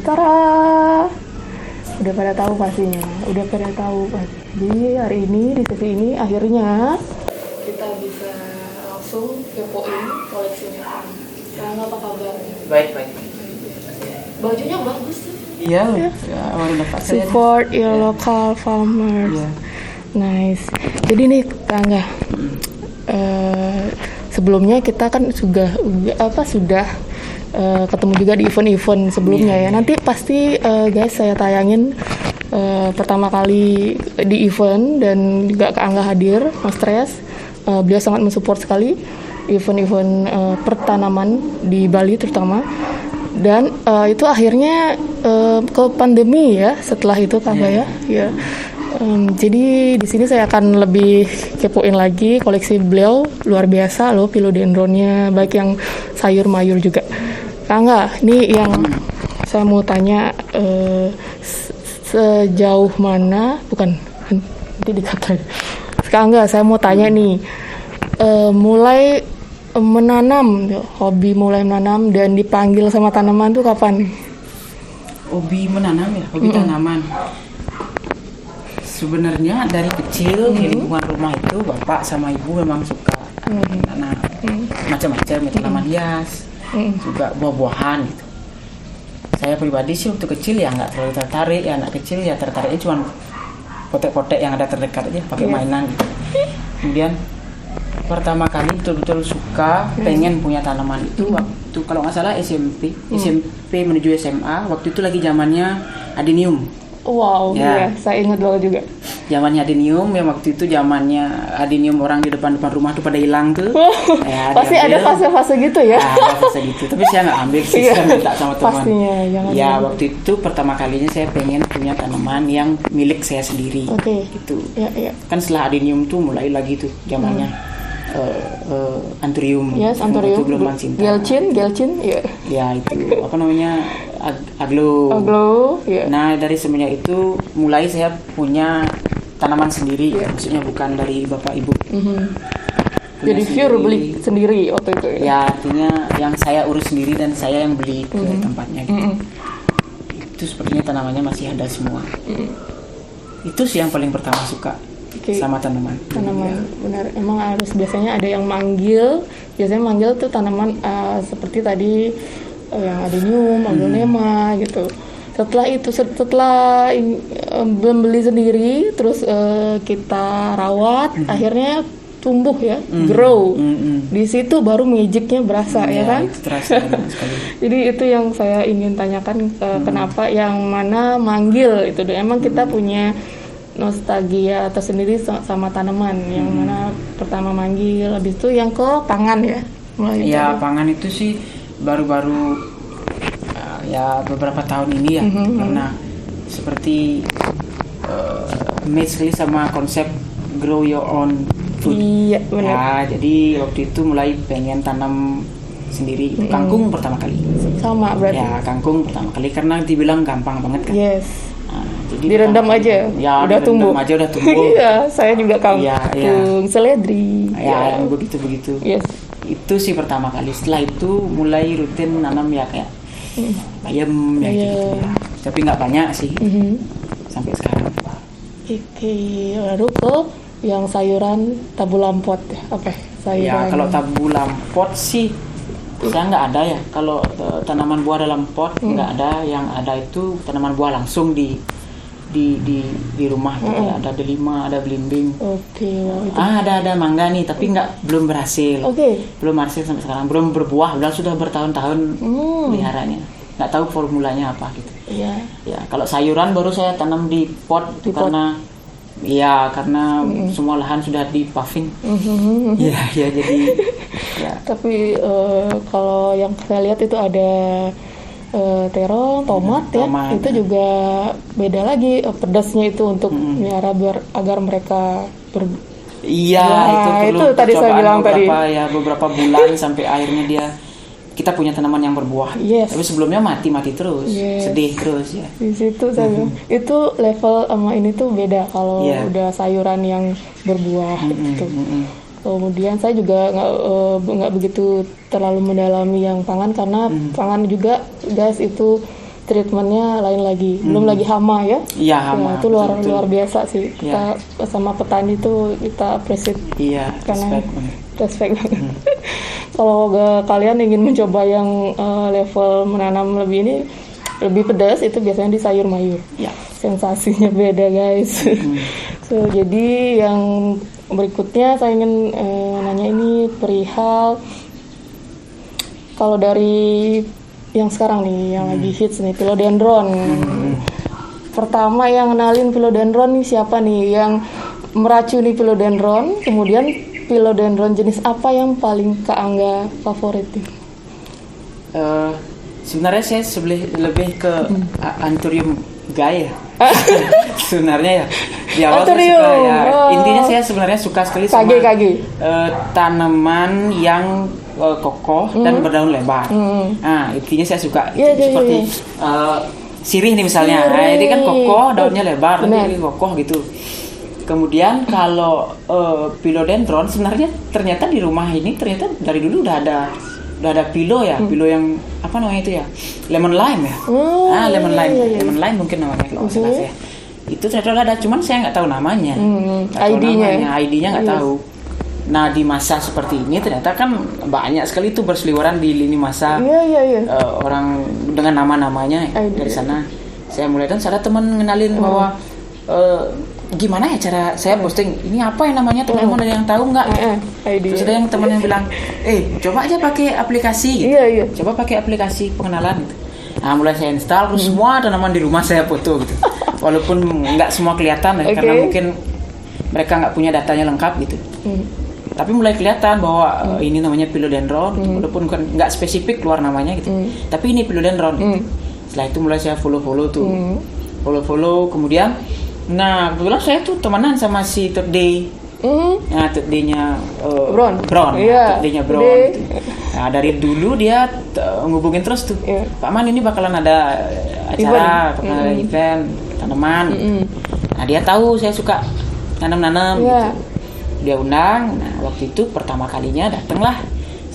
Tara, udah pada tahu pastinya, Jadi hari ini di sesi ini akhirnya kita bisa langsung kepoin koleksinya. Sekarang apa kabar? Baik. Bajunya bagus sih. Iya, baru dapat. Support your local farmers. Iya. Nice. Jadi nih Tangga, sebelumnya kita kan sudah ketemu juga di event-event sebelumnya ya. Nanti pasti guys saya tayangin pertama kali di event dan juga Kak Angga hadir, Mas Tres. Beliau sangat mensupport sekali event-event pertanaman di Bali terutama. Dan itu akhirnya ke pandemi ya setelah itu Kak Angga ya. Jadi di sini saya akan lebih kepoin lagi koleksi beliau, luar biasa loh philodendronnya, baik yang sayur mayur juga. Kak Angga, ini yang saya mau tanya sejauh mana, bukan nanti dikata. Kak Angga, saya mau tanya nih, mulai menanam, hobi mulai menanam dan dipanggil sama tanaman tuh kapan? Hobi menanam ya, hobi tanaman. Sebenarnya dari kecil di lingkungan rumah itu bapak sama ibu memang suka tanam macam-macam ya, tanaman hias, juga buah-buahan gitu. Saya pribadi sih waktu kecil ya nggak terlalu tertarik, ya anak kecil ya tertariknya cuma potek-potek yang ada terdekat aja pakai mainan gitu. Kemudian pertama kali betul-betul suka pengen punya tanaman itu waktu kalau nggak salah SMP menuju SMA, waktu itu lagi zamannya adenium. Wow, ya, saya ingat banget juga. Zamannya adenium, ya waktu itu zamannya adenium orang di depan rumah tuh pada hilang tuh. Ya, pasti ada fase-fase gitu ya. Ada fase gitu, tapi saya nggak ambil sih, saya minta sama teman. Pastinya, jangan. Ya waktu itu pertama kalinya saya pengen punya tanaman yang milik saya sendiri. Gitu. Ya. Kan setelah adenium tuh mulai lagi tuh zamannya. Anthurium. Yes, Anthurium. Gelombang cinta. Gelcin, ya. Ya itu apa namanya? Aglo. Ya. Nah, dari semenjak itu mulai saya punya tanaman sendiri, maksudnya bukan dari bapak ibu. Jadi pure beli sendiri waktu itu ya? Ya, artinya yang saya urus sendiri dan saya yang beli ke tempatnya gitu. Itu sepertinya tanamannya masih ada semua. Itu sih yang paling pertama suka. Sama tanaman. Benar. Emang harus biasanya ada yang manggil. Biasanya manggil tuh tanaman seperti tadi yang adenium, aglonema gitu. Setelah beli sendiri, terus kita rawat, akhirnya tumbuh ya, grow. Di situ baru magicnya berasa ya kan? Itu terasa sekali. Jadi itu yang saya ingin tanyakan, kenapa yang mana manggil itu. Emang kita punya nostalgia tersendiri sama tanaman, yang mana pertama manggil, habis itu yang ke pangan ya. Pangan itu sih baru-baru ya beberapa tahun ini ya, karena seperti match sama konsep grow your own food. Iya, benar. Ya, jadi waktu itu mulai pengen tanam sendiri. Kangkung pertama kali. Sama berarti. Ya, kangkung pertama kali karena dibilang gampang banget kan. Yes. Jadi direndam aja, udah tumbuh. Iya, saya juga kangkung, seledri. Ya, yang begitu. Yes. Itu sih pertama kali. Setelah itu mulai rutin nanam ya kayak bayam ya gitu ya. Tapi nggak banyak sih sampai sekarang. Lalu ke yang sayuran tabu lampot ya, apa? Sayuran. Ya kalau tabu lampot sih saya nggak ada ya. Kalau tanaman buah dalam pot nggak ada. Yang ada itu tanaman buah langsung di rumah gitu. Ada delima, ada belimbing. Ada mangga nih, tapi belum berhasil. Belum berhasil sampai sekarang, belum berbuah, sudah bertahun-tahun peliharanya. Nggak tahu formulanya apa gitu. Iya. Ya, kalau sayuran baru saya tanam di pot karena semua lahan sudah di paving. Ya jadi ya. Tapi kalau yang saya lihat itu ada terong, tomat ya, itu juga beda lagi pedasnya itu untuk melihara agar mereka itu perlu tadi saya bilang beberapa bulan sampai akhirnya kita punya tanaman yang berbuah. Tapi sebelumnya mati terus, sedih terus ya. Di situ saya bilang itu level sama ini tuh beda kalau udah sayuran yang berbuah gitu. Kemudian saya juga nggak begitu terlalu mendalami yang pangan karena pangan juga guys itu treatmentnya lain lagi. Belum lagi hama ya. Iya, hama. Ya, itu luar biasa sih. Kita sama petani itu kita appreciate. Iya, karena respect banget. Kalau kalian ingin mencoba yang level menanam lebih pedas, itu biasanya di sayur mayur. Ya. Sensasinya beda guys. So, jadi yang berikutnya saya ingin nanya ini perihal kalau dari yang sekarang nih, yang lagi hits nih, philodendron. Pertama yang kenalin philodendron nih siapa nih? Yang meracuni philodendron, kemudian philodendron jenis apa yang paling Kak Angga favoritin? Sebenarnya saya lebih ke Anthurium gaya. Sebenarnya ya. Di awal saya suka ya. Intinya saya sebenarnya suka sekali sama tanaman yang kokoh dan berdaun lebar. Nah, intinya saya suka seperti sirih nih misalnya. Nah, ini kan kokoh, daunnya lebar, tapi kokoh gitu. Kemudian kalau philodendron sebenarnya ternyata di rumah ini ternyata dari dulu udah ada philo ya, philo yang apa namanya itu ya, lemon lime ya. Lemon lime mungkin namanya kalau nggak salah saya. Itu ternyata ada, cuman saya nggak tahu namanya. ID-nya nggak tahu. Nah, di masa seperti ini ternyata kan banyak sekali tuh berseliweran di lini masa orang dengan nama-namanya dari sana. Saya mulai dan ada teman ngenalin bahwa gimana ya cara saya posting ini apa yang namanya, teman-teman ada yang tahu nggak? Terus ada yang teman yang bilang, coba aja pakai aplikasi gitu. Coba pakai aplikasi pengenalan gitu. Nah, mulai saya install, terus semua tanaman di rumah saya foto gitu. Walaupun nggak semua kelihatan karena mungkin mereka nggak punya datanya lengkap gitu. Tapi mulai kelihatan bahwa ini namanya philodendron, walaupun nggak spesifik keluar namanya gitu. Tapi ini philodendron. Gitu. Setelah itu mulai saya follow tuh, follow. Kemudian, nah kebetulan saya tuh temenan sama si Today. Nah, Today-nya Brown. Today-nya Brown. Gitu. Nah, dari dulu dia ngubungin terus tuh, Pak Man ini bakalan ada acara, bakalan ada event tanaman. Nah, dia tahu saya suka nanam-nanam gitu. Dia undang. Nah, waktu itu pertama kalinya datanglah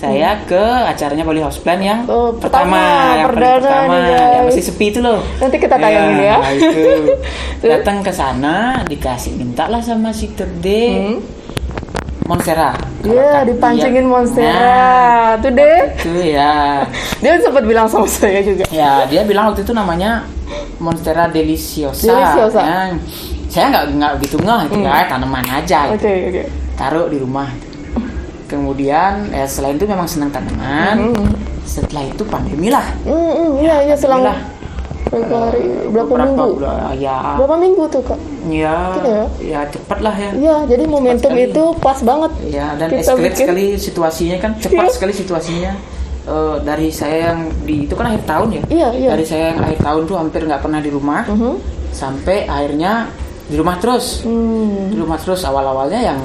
saya ke acaranya Bali House Plan yang pertama yang masih sepi itu loh. Nanti kita tayangin ya. Itu datang ke sana, dikasih mintalah sama si Tede Monstera. Dipancingin Monstera. Tuh deh. Itu ya. Dia sempat bilang sama saya juga. Ya, dia bilang waktu itu namanya Monstera Deliciosa. Ya, saya nggak gitu gitu ya, tanaman aja gitu. Taruh di rumah. Kemudian selain itu memang senang tanaman. Setelah itu pandemi lah. Iya selang berapa minggu? Berapa minggu tuh Kak? Ya cepat lah ya. Iya, jadi momentum itu pas banget. Ya, dan escalate sekali situasinya kan, cepat sekali situasinya. Dari saya yang itu kan akhir tahun ya. Dari saya yang akhir tahun tuh hampir nggak pernah di rumah, sampai akhirnya di rumah terus. Di rumah terus awal-awalnya yang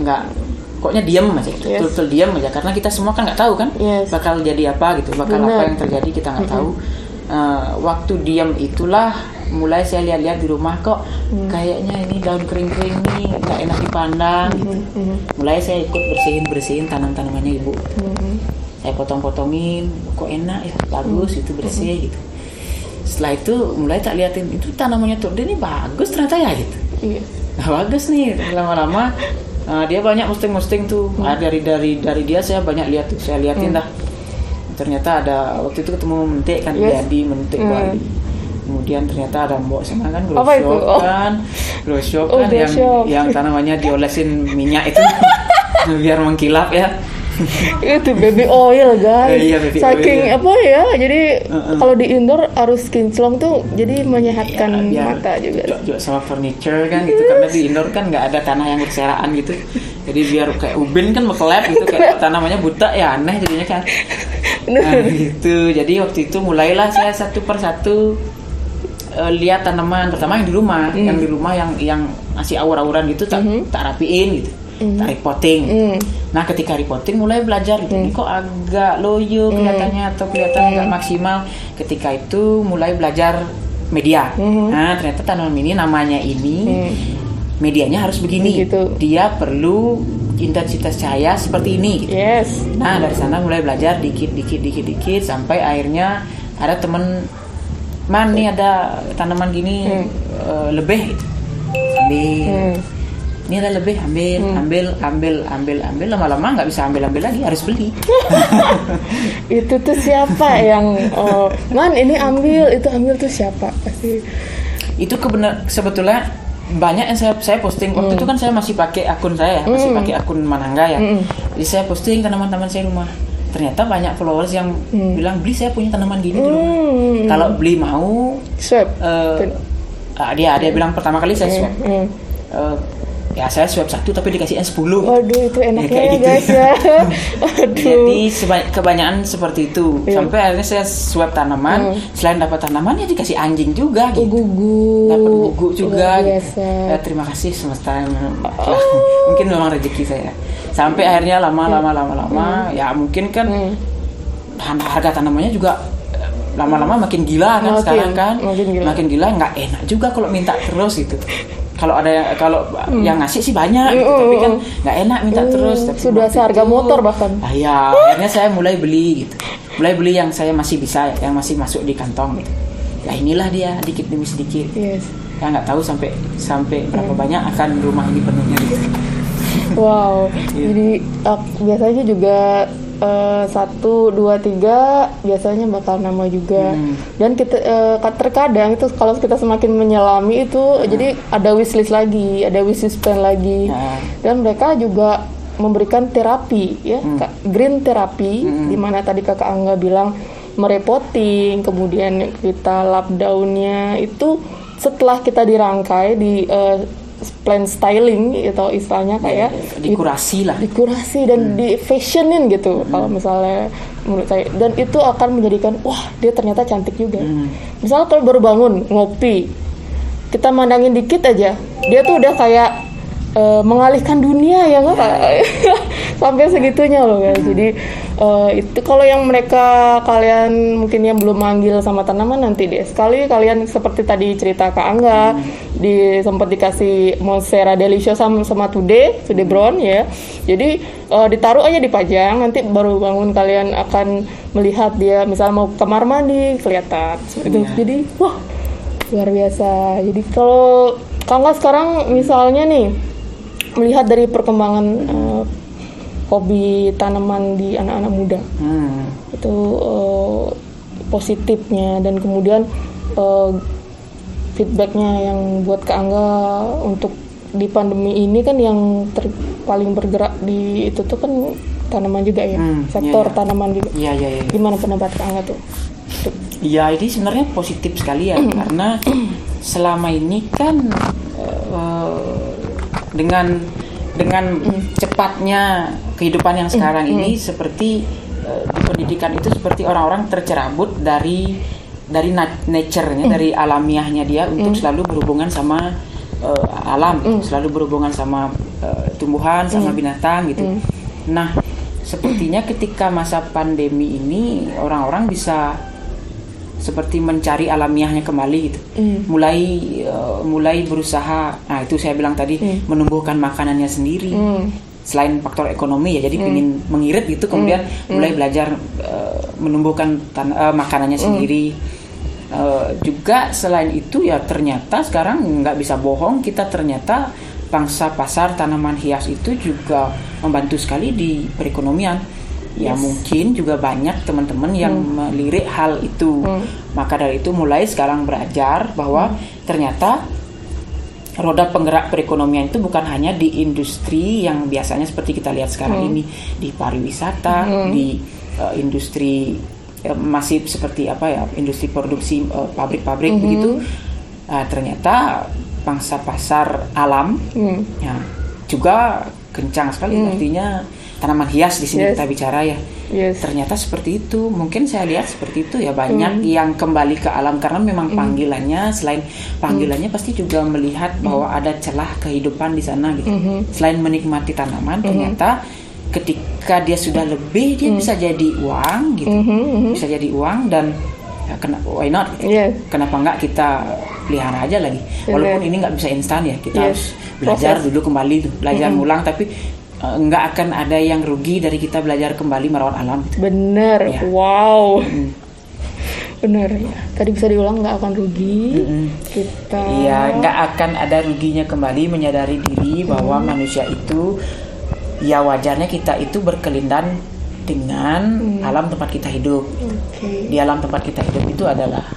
nggak, pokoknya diam aja, betul diam aja, karena kita semua kan nggak tahu kan bakal jadi apa gitu, apa yang terjadi kita nggak tahu. Waktu diam itulah mulai saya lihat-lihat di rumah, kok kayaknya ini daun kering-kering nih nggak enak dipandang gitu. Mulai saya ikut bersihin tanam-tanamannya ibu. Saya potong-potongin, kok enak ya, bagus itu bersih gitu. Setelah itu mulai tak liatin, itu tanamannya tuh dia ini bagus ternyata ya gitu. Nah, bagus nih, lama-lama dia banyak posting tuh. Dari dia saya banyak lihat tuh, saya liatin dah. Ternyata ada waktu itu ketemu mentik kan, jadi mentik Bali. Kemudian ternyata ada mbok sana kan grow shop kan yang tanamannya diolesin minyak itu biar mengkilap ya. Itu baby oil guys. Baby saking oil, apa ya, jadi kalau di indoor harus kinclong tuh jadi menyehatkan mata juga. Sama furniture kan gitu, karena di indoor kan nggak ada tanah yang berserahan gitu, jadi biar kayak ubin kan mekelep gitu, kayak tanamannya buta ya, aneh jadinya kan. Nah gitu, jadi waktu itu mulailah saya satu persatu lihat tanaman pertama yang di rumah, yang masih awur-awuran gitu, tak rapiin gitu. Repotting. Nah, ketika repotting mulai belajar gitu. Ini kok agak loyo kelihatannya atau kelihatan nggak maksimal. Ketika itu mulai belajar media. Nah, ternyata tanaman ini namanya ini medianya harus begini. Dia perlu intensitas cahaya seperti ini gitu. Nah, dari sana mulai belajar dikit sampai akhirnya ada teman Man nih ada tanaman gini lebih gitu. Ambil. Ini ada lebih, ambil, lama-lama nggak bisa ambil lagi, harus beli. Itu tuh siapa yang Man ini ambil, itu ambil tuh siapa pasti. Itu sebetulnya banyak yang saya posting waktu itu kan saya masih pakai akun saya, masih pakai akun Manangga ya. Jadi saya posting tanaman-tanaman saya rumah. Ternyata banyak followers yang bilang beli, saya punya tanaman gini di rumah. Kalau beli mau swap. Dia bilang pertama kali saya swap. Ya saya swab 1 tapi dikasih 10. Waduh itu enaknya ya, gitu. guys ya. Waduh. Jadi kebanyakan seperti itu. Sampai akhirnya saya swab tanaman. Selain dapat tanaman ya dikasih anjing juga gitu. Gugu. Dapat gugu juga. Biasa. Ya, terima kasih semesta. Mungkin memang rezeki saya. Sampai akhirnya lama. Ya mungkin kan harga tanamannya juga lama-lama makin gila kan sekarang kan. Makin gila nggak enak juga kalau minta terus gitu. Kalau yang ngasih sih banyak gitu, tapi kan nggak enak minta terus. Tapi sudah seharga motor bahkan. Ya akhirnya saya mulai beli gitu, yang saya masih bisa, yang masih masuk di kantong gitu. Ya inilah dia dikit demi sedikit. Yes. Ya nggak tahu sampai berapa banyak akan rumah ini penuhnya gitu. Wow. Jadi biasanya juga 1, 2, 3 biasanya bakal nama juga. Dan kita terkadang itu kalau kita semakin menyelami itu jadi ada wishlist lagi, ada wishlist plan lagi. Dan mereka juga memberikan terapi ya, green terapi di mana tadi Kakak Angga bilang merepotting, kemudian kita lap daunnya itu setelah kita dirangkai di plan styling atau istilahnya kayak dikurasi dan di fashionin gitu kalau misalnya menurut saya, dan itu akan menjadikan wah dia ternyata cantik juga. Misalnya kalau baru bangun ngopi kita mandangin dikit aja dia tuh udah kayak mengalihkan dunia ya nggak sampai segitunya loh guys. Jadi itu kalau yang kalian mungkin yang belum manggil sama tanaman, nanti deh sekali kalian seperti tadi cerita Kak Angga sempat dikasih Monstera Deliciosa sama Today Brown ya. Jadi ditaruh aja dipajang, nanti baru bangun kalian akan melihat dia misalnya mau kamar mandi kelihatan itu. Jadi wah luar biasa. Jadi kalau Kak Angga sekarang misalnya nih melihat dari perkembangan hobi tanaman di anak-anak muda, itu positifnya dan kemudian feedbacknya yang buat Kak Angga untuk di pandemi ini kan yang paling bergerak di itu tuh kan tanaman juga ya, sektor tanaman juga. Iya. Gimana pendapat Kak Angga tuh? Iya, ini sebenarnya positif sekali ya karena selama ini kan dengan cepatnya kehidupan yang sekarang ini seperti di pendidikan itu seperti orang-orang tercerabut dari nature-nya, dari alamiahnya dia untuk selalu berhubungan sama alam, selalu berhubungan sama tumbuhan, sama binatang gitu. Nah, sepertinya ketika masa pandemi ini orang-orang bisa seperti mencari alamiahnya kembali gitu. Mulai berusaha, nah itu saya bilang tadi menumbuhkan makanannya sendiri. Selain faktor ekonomi ya, jadi ingin mengirit gitu, kemudian mulai belajar menumbuhkan makanannya sendiri. Juga selain itu ya ternyata sekarang nggak bisa bohong, kita ternyata pangsa pasar tanaman hias itu juga membantu sekali di perekonomian. Ya mungkin juga banyak teman-teman yang melirik hal itu. Maka dari itu mulai sekarang belajar bahwa ternyata roda penggerak perekonomian itu bukan hanya di industri yang biasanya seperti kita lihat sekarang ini, di pariwisata, di industri masih seperti industri produksi pabrik-pabrik begitu. Ternyata pangsa pasar alam ya juga kencang sekali, artinya tanaman hias di sini kita bicara ya. Ternyata seperti itu. Mungkin saya lihat seperti itu ya, banyak yang kembali ke alam karena memang panggilannya, selain panggilannya pasti juga melihat bahwa ada celah kehidupan di sana gitu. Selain menikmati tanaman, ternyata ketika dia sudah lebih, dia bisa jadi uang gitu. Bisa jadi uang dan ya, why not gitu. Kenapa enggak kita pelihara aja lagi. Walaupun ini nggak bisa instan ya, kita harus belajar dulu kembali, belajar ngulang, tapi nggak akan ada yang rugi dari kita belajar kembali merawat alam. Bener, ya. Wow. Benar ya. Tadi bisa diulang, nggak akan rugi. Kita. Iya, nggak akan ada ruginya kembali menyadari diri bahwa manusia itu, ya wajarnya kita itu berkelindan dengan alam tempat kita hidup. Di alam tempat kita hidup itu adalah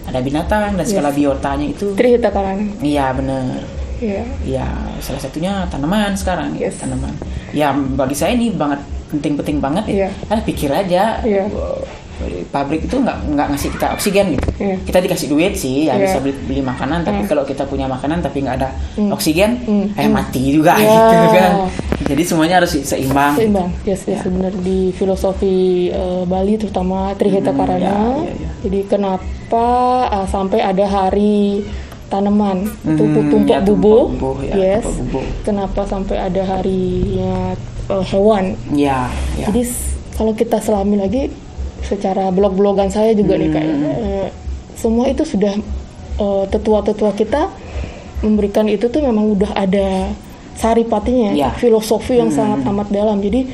ada binatang dan segala biotanya itu. Trihita karana. Iya benar. Iya. Ya salah satunya tanaman sekarang. Tanaman. Ya bagi saya ini banget penting banget. Pikir aja. Pabrik itu nggak ngasih kita oksigen gitu. Kita dikasih duit sih, ya bisa beli makanan, tapi kalau kita punya makanan tapi nggak ada oksigen, mati juga gitu kan. Jadi semuanya harus seimbang. Yes, benar. Di filosofi Bali terutama Trihita Karana. Jadi kenapa sampai ada hari tanaman itu tumpuk bubuh? Yes. Kenapa sampai ada harinya hewan? Jadi kalau kita selami lagi secara blog-blogan saya juga nih kayak semua itu sudah tetua-tetua kita memberikan itu tuh memang udah ada saripatinya, filosofi yang sangat amat dalam. Jadi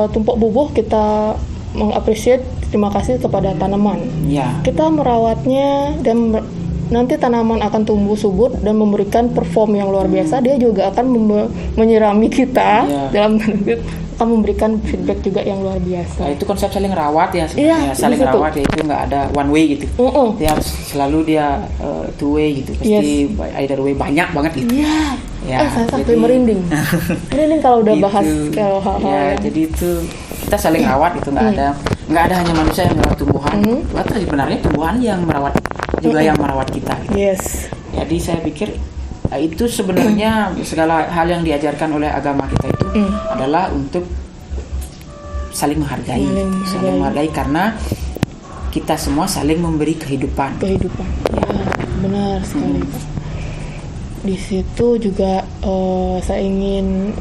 tumpuk bubuh kita mengapresiasi, terima kasih kepada tanaman. Kita merawatnya dan nanti tanaman akan tumbuh subur dan memberikan perform yang luar biasa. Dia juga akan menyirami kita dalam akan memberikan feedback juga yang luar biasa. Itu konsep saling rawat ya sebenarnya. Saling rawat ya, itu nggak ada one way gitu. Dia harus selalu dia two way gitu. Pasti either way banyak banget gitu. Saya sampai merinding. Merinding kalau udah bahas kalau hal-hal. Jadi itu kita saling rawat itu nggak ada hanya manusia yang merawat tumbuhan. Tapi sebenarnya tumbuhan yang merawat juga yang merawat kita. Gitu. Jadi saya pikir itu sebenarnya segala hal yang diajarkan oleh agama kita itu adalah untuk saling menghargai karena kita semua saling memberi kehidupan. Benar sekali. Di situ juga saya ingin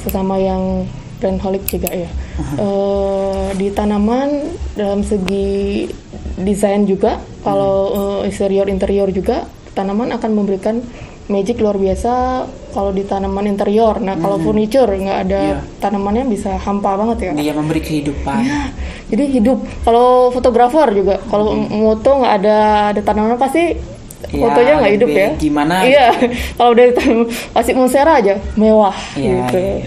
sesama yang brandholic juga ya. Di tanaman dalam segi desain juga, kalau interior juga tanaman akan memberikan magic luar biasa kalau di tanaman interior. Nah, kalau furniture nggak ada tanamannya bisa hampa banget ya. Dia memberi kehidupan. Jadi hidup. Kalau fotografer juga, kalau moto nggak ada tanaman pasti fotonya nggak hidup ya. Gimana? Kalau dari kasih Monstera aja mewah gitu.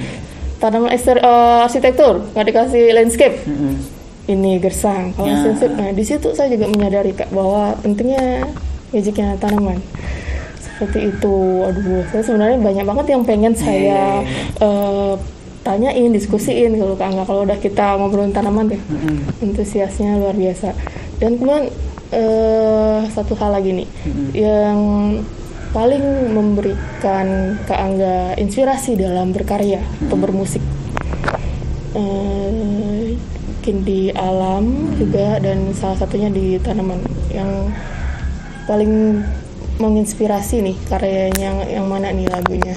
Tanaman arsitektur nggak dikasih landscape. Ini gersang. Kalau landscape, nah di situ saya juga menyadari Kak bahwa pentingnya magicnya tanaman seperti itu. Aduh, saya sebenarnya banyak banget yang pengen saya tanyain, diskusiin kalau Kak Angga. Kalau udah kita ngobrolin tanaman deh, antusiasnya luar biasa. Dan kemudian satu hal lagi nih, yang paling memberikan Kak Angga inspirasi dalam berkarya atau bermusik, mungkin di alam juga dan salah satunya di tanaman, yang paling menginspirasi nih karyanya yang mana nih lagunya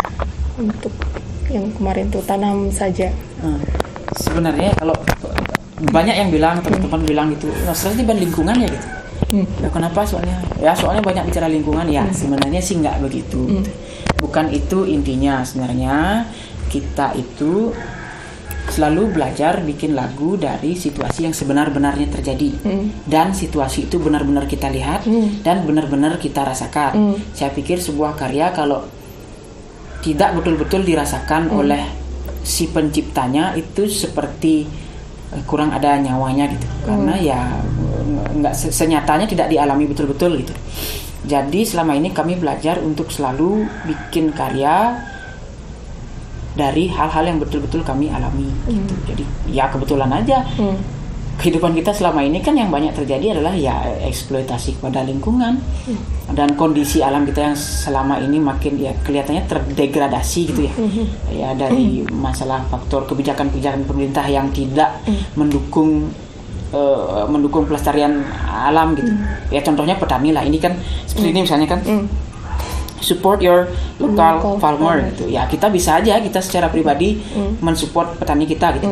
untuk yang kemarin tuh Tanam Saja. Sebenarnya kalau banyak yang bilang, teman-teman bilang gitu, masalahnya ban lingkungan ya gitu. Ya kenapa soalnya banyak bicara lingkungan ya. Sebenarnya sih nggak begitu. Bukan itu intinya. Sebenarnya kita itu selalu belajar bikin lagu dari situasi yang sebenar-benarnya terjadi, dan situasi itu benar-benar kita lihat dan benar-benar kita rasakan. Saya pikir sebuah karya kalau tidak betul-betul dirasakan oleh si penciptanya itu seperti kurang ada nyawanya gitu, karena ya nggak senyatanya tidak dialami betul-betul gitu. Jadi selama ini kami belajar untuk selalu bikin karya dari hal-hal yang betul-betul kami alami gitu. Jadi ya kebetulan aja kehidupan kita selama ini kan yang banyak terjadi adalah ya eksploitasi kepada lingkungan dan kondisi alam kita yang selama ini makin ya kelihatannya terdegradasi gitu ya. Ya dari masalah faktor kebijakan-kebijakan pemerintah yang tidak mendukung pelestarian alam gitu. Ya contohnya petani lah, ini kan seperti ini misalnya kan support your local farmer gitu. Ya kita bisa aja kita secara pribadi mensupport petani kita gitu.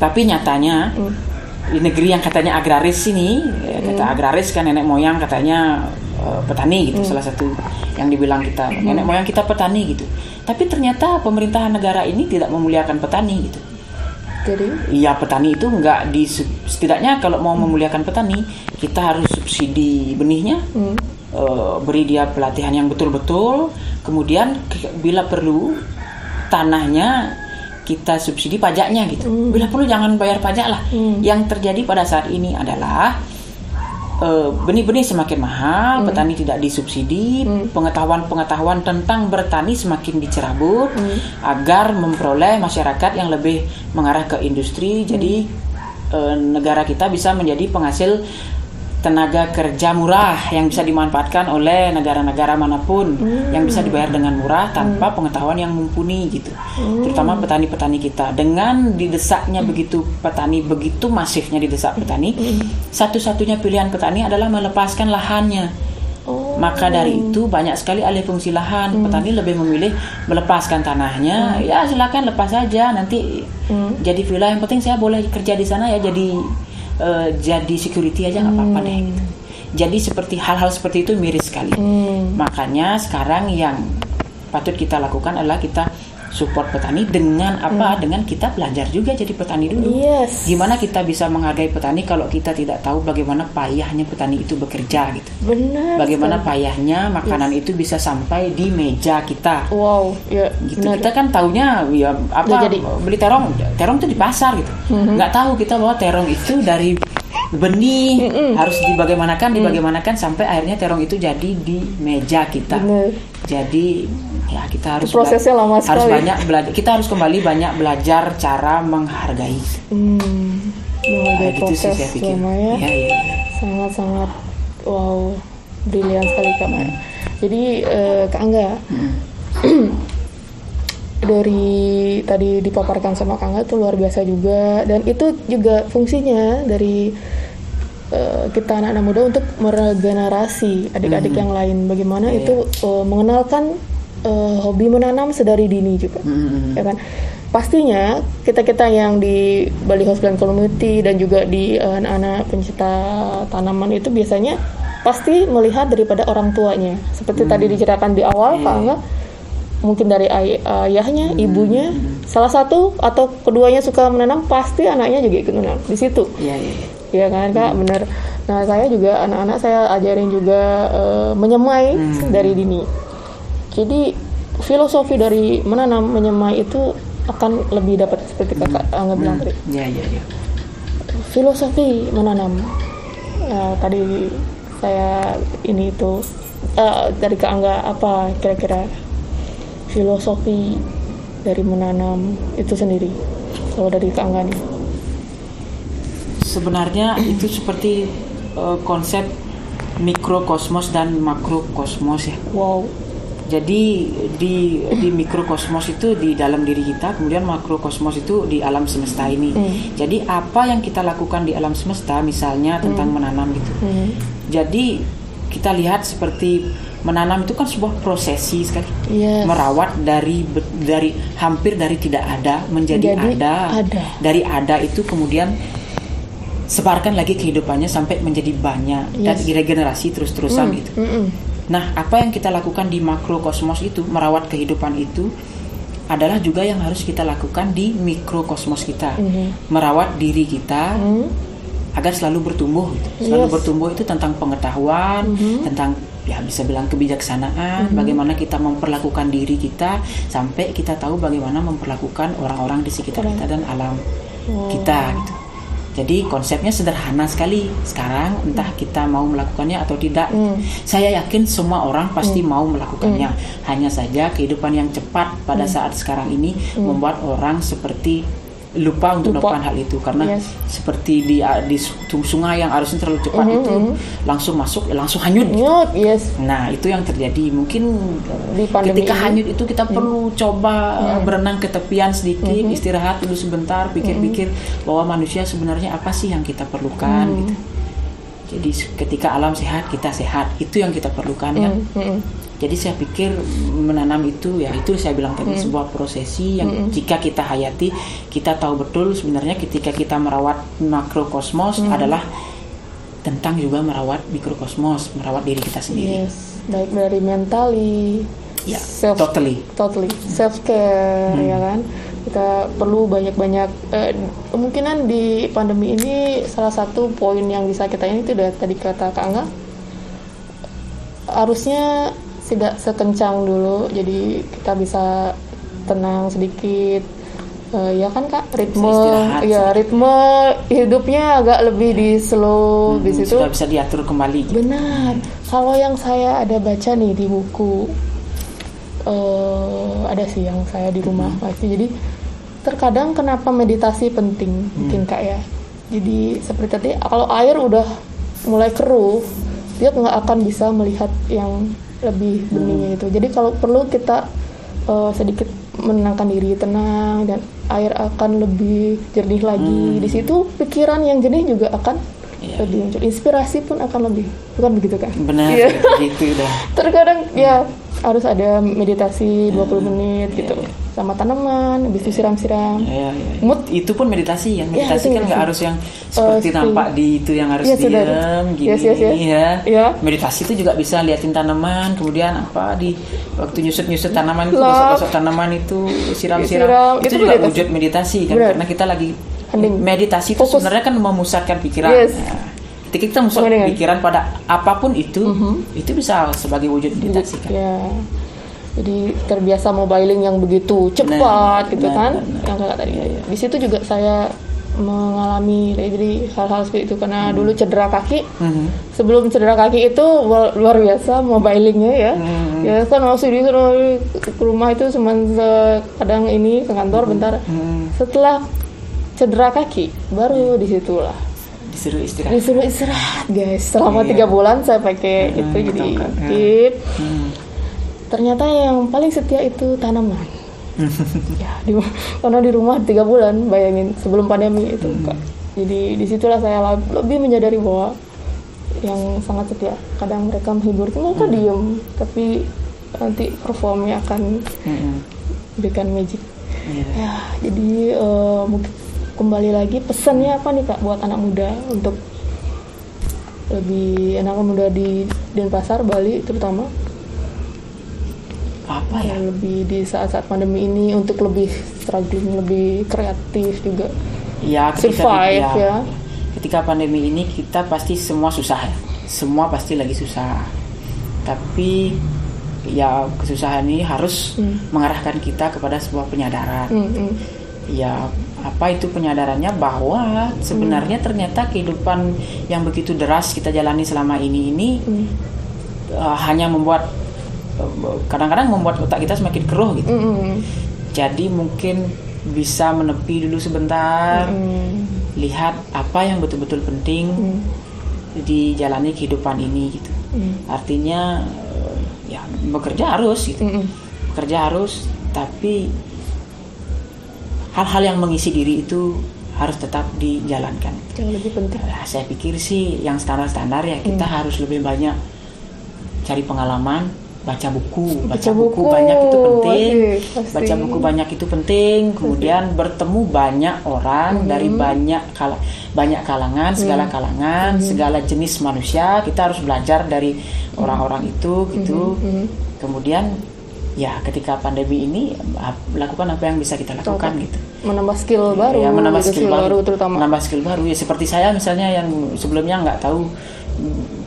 Tapi nyatanya di negeri yang katanya agraris ini, kata agraris kan nenek moyang katanya petani gitu, salah satu yang dibilang kita nenek moyang kita petani gitu. Tapi ternyata pemerintahan negara ini tidak memuliakan petani gitu. Jadi iya, petani itu nggak setidaknya kalau mau memuliakan petani, kita harus subsidi benihnya, beri dia pelatihan yang betul-betul, kemudian bila perlu tanahnya kita subsidi pajaknya gitu. Bila perlu jangan bayar pajak lah. Yang terjadi pada saat ini adalah benih-benih semakin mahal, petani tidak disubsidi, pengetahuan tentang bertani semakin dicerabut agar memperoleh masyarakat yang lebih mengarah ke industri. Jadi negara kita bisa menjadi penghasil tenaga kerja murah yang bisa dimanfaatkan oleh negara-negara manapun, yang bisa dibayar dengan murah tanpa pengetahuan yang mumpuni gitu. Terutama petani-petani kita. Dengan didesaknya begitu masifnya didesak petani, satu-satunya pilihan petani adalah melepaskan lahannya. Maka dari itu banyak sekali alih fungsi lahan. Petani lebih memilih melepaskan tanahnya. Ya silakan lepas saja, nanti jadi villa, yang penting saya boleh kerja di sana ya, jadi security aja nggak apa-apa deh gitu. Jadi seperti hal-hal seperti itu miris sekali. Makanya sekarang yang patut kita lakukan adalah kita support petani dengan apa? Dengan kita belajar juga jadi petani dulu. Gimana kita bisa menghargai petani kalau kita tidak tahu bagaimana payahnya petani itu bekerja gitu. Benar. Bagaimana payahnya makanan itu bisa sampai di meja kita. Wow, ya. Gitu. Benar. Kita kan taunya ya beli terong itu di pasar gitu. Nggak tahu kita bahwa terong itu dari benih harus dibagaimanakan sampai akhirnya terong itu jadi di meja kita. Benar. Jadi ya kita harus prosesnya lama sekali. Harus banyak belajar. Kita harus kembali banyak belajar cara menghargai. Menghargai gitu proses sih saya pikir. lama ya. Sangat-sangat wow, brilian sekali Kak Maya. Jadi Kak Angga, dari tadi dipaparkan sama Kak Angga itu luar biasa juga, dan itu juga fungsinya dari kita anak-anak muda untuk meregenerasi adik-adik yang lain. Bagaimana itu mengenalkan hobi menanam sedari dini juga, ya kan? Pastinya kita yang di Bali House Community dan juga di anak-anak pencinta tanaman itu biasanya pasti melihat daripada orang tuanya. Seperti tadi diceritakan di awal, Kak Angga, mungkin dari ayahnya, ibunya, salah satu atau keduanya suka menanam, pasti anaknya juga ikut menanam di situ. Iya kan Kak, benar. Nah saya juga anak-anak saya ajarin juga menyemai dari dini. Jadi filosofi dari menanam menyemai itu akan lebih dapat seperti Kakak Angga bilang tadi. Filosofi menanam. Tadi saya dari Kak Angga, apa kira-kira filosofi dari menanam itu sendiri kalau dari Kak Angga nih? Sebenarnya itu seperti konsep mikrokosmos dan makrokosmos ya. Wow. Jadi di mikrokosmos itu di dalam diri kita, kemudian makrokosmos itu di alam semesta ini. Jadi apa yang kita lakukan di alam semesta, misalnya tentang menanam gitu. Jadi kita lihat seperti menanam itu kan sebuah prosesi sekali. Merawat dari hampir dari tidak ada menjadi ada. Dari ada itu kemudian sebarkan lagi kehidupannya sampai menjadi banyak dan regenerasi terus-terusan gitu. Nah, apa yang kita lakukan di makrokosmos itu, merawat kehidupan itu, adalah juga yang harus kita lakukan di mikrokosmos kita. Merawat diri kita agar selalu bertumbuh. Selalu bertumbuh itu tentang pengetahuan, tentang ya bisa bilang kebijaksanaan, bagaimana kita memperlakukan diri kita sampai kita tahu bagaimana memperlakukan orang-orang di sekitar kita dan alam kita gitu. Jadi konsepnya sederhana sekali. Sekarang entah kita mau melakukannya atau tidak. Saya yakin semua orang pasti mau melakukannya. Hanya saja kehidupan yang cepat pada saat sekarang ini membuat orang seperti lupa untuk melakukan hal itu. Karena seperti di sungai yang arusnya terlalu cepat itu langsung masuk, langsung hanyut. Nah itu yang terjadi. Mungkin ketika hanyut itu kita perlu coba berenang ke tepian sedikit, istirahat dulu sebentar, pikir-pikir bahwa manusia sebenarnya apa sih yang kita perlukan gitu. Jadi ketika alam sehat, kita sehat. Itu yang kita perlukan ya. Jadi saya pikir menanam itu, ya itu saya bilang tadi, sebuah prosesi yang jika kita hayati, kita tahu betul sebenarnya ketika kita merawat makrokosmos adalah tentang juga merawat mikrokosmos, merawat diri kita sendiri. Baik dari mentally, totally self care, ya kan, Kita perlu banyak-banyak kemungkinan di pandemi ini salah satu poin yang bisa kita ini itu udah tadi kata Kak Angga, harusnya tidak sekencang dulu, jadi kita bisa tenang sedikit. Ya kan Kak, ritme hidupnya agak lebih di slow di situ. Sudah bisa diatur kembali. Gitu. Benar. Kalau yang saya ada baca nih di buku, ada sih yang saya di rumah pasti. Jadi terkadang kenapa meditasi penting mungkin Kak ya. Jadi seperti tadi kalau air udah mulai keruh, dia nggak akan bisa melihat yang lebih beningnya itu. Jadi kalau perlu kita sedikit menenangkan diri, tenang, dan air akan lebih jernih lagi. Di situ pikiran yang jernih juga akan lebih muncul, inspirasi pun akan lebih, bukan begitu kan? Benar, gitu dah. Terkadang ya harus ada meditasi 20 menit gitu sama tanaman, habis itu siram-siram. Mood itu pun meditasi ya. Meditasi kan nggak harus yang seperti nampak di itu yang harus diam gini ya. Meditasi itu juga bisa liatin tanaman, kemudian di waktu nyusut tanaman itu, gosok tanaman itu, siram-siram. Itu juga wujud meditasi kan. Karena kita lagi meditasi itu sebenarnya kan memusatkan pikiran. Ketika kita memusatkan pikiran pada apapun itu bisa sebagai wujud meditasi kan. Jadi terbiasa mobiling yang begitu cepat kan. Yang kakak tadi. Di situ juga saya mengalami jadi hal-hal seperti itu karena dulu cedera kaki. Sebelum cedera kaki itu luar biasa mobilingnya ya. Ya kan masih di ke rumah itu cuma kadang ini ke kantor bentar. Setelah cedera kaki baru disitulah disuruh istirahat guys selama 3 bulan saya pakai itu jadi tip. Ternyata yang paling setia itu tanaman. Karena di rumah 3 bulan, bayangin sebelum pandemi itu Kak. Jadi disitulah saya lebih menyadari bahwa yang sangat setia. Kadang mereka menghibur, mereka diem, tapi nanti performnya akan berikan magic. Jadi mungkin kembali lagi pesannya apa nih Kak buat anak muda untuk anak muda di Denpasar, Bali terutama? Apa ya? Lebih di saat-saat pandemi ini untuk lebih struggling, lebih kreatif juga. Ya, survive ya. Ketika pandemi ini kita pasti semua susah ya. Semua pasti lagi susah. Tapi ya kesusahan ini harus mengarahkan kita kepada sebuah penyadaran. Ya, apa itu penyadarannya bahwa sebenarnya ternyata kehidupan yang begitu deras kita jalani selama ini hanya kadang-kadang membuat otak kita semakin keruh gitu. Jadi mungkin bisa menepi dulu sebentar, lihat apa yang betul-betul penting dijalani kehidupan ini gitu. Artinya ya bekerja harus gitu. Bekerja harus, tapi hal-hal yang mengisi diri itu harus tetap dijalankan. Yang lebih penting. Saya pikir sih yang standar-standar ya kita harus lebih banyak cari pengalaman, baca buku banyak itu penting. Baca buku banyak itu penting. Kemudian bertemu banyak orang dari banyak kalangan, segala kalangan, segala jenis manusia. Kita harus belajar dari orang-orang itu gitu. Kemudian ya ketika pandemi ini lakukan apa yang bisa kita lakukan gitu. Menambah skill baru. Ya, menambah skill baru terutama. Menambah skill baru ya seperti saya misalnya yang sebelumnya nggak tahu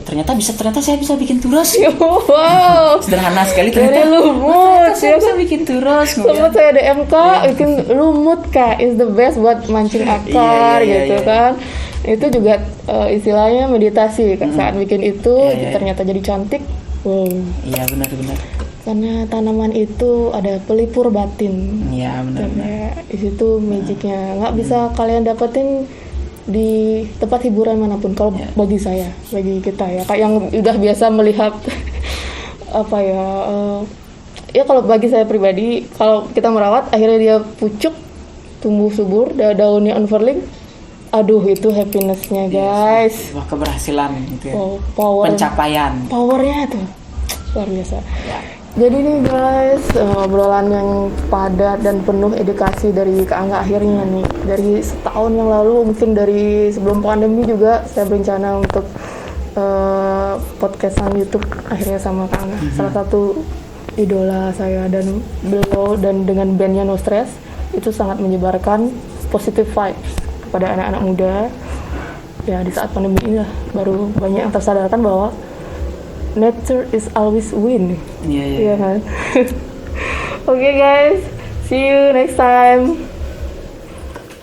ternyata saya bisa bikin turos. Wow. Sederhana sekali ternyata. Lumut. Saya bisa bikin turos. Sempat saya ada MK bikin lumut Kak is the best buat mancing akar kan. Itu juga istilahnya meditasi kan. Saat bikin itu ternyata jadi cantik. Wow. Iya benar. Karena tanaman itu ada pelipur batin. Iya benar. Di situ magicnya nggak bisa kalian dapetin di tempat hiburan manapun. Kalau bagi kita ya, kayak yang udah biasa melihat apa ya, ya kalau bagi saya pribadi, kalau kita merawat akhirnya dia pucuk, tumbuh subur, daunnya unfurling, aduh itu happinessnya guys. Wah keberhasilan gitu ya. Pencapaian. Powernya tuh luar biasa. Jadi nih guys, obrolan yang padat dan penuh edukasi dari Kak Angga akhirnya nih. Dari setahun yang lalu, mungkin dari sebelum pandemi juga, saya berencana untuk podcastan YouTube akhirnya sama Kak Angga. Salah satu idola saya dan beliau dan dengan bandnya No Stress. itu sangat menyebarkan positive vibes kepada anak-anak muda. Ya di saat pandemi ini lah baru banyak yang tersadarkan bahwa nature is always win. Iya, iya. Iya kan? Oke guys, see you next time.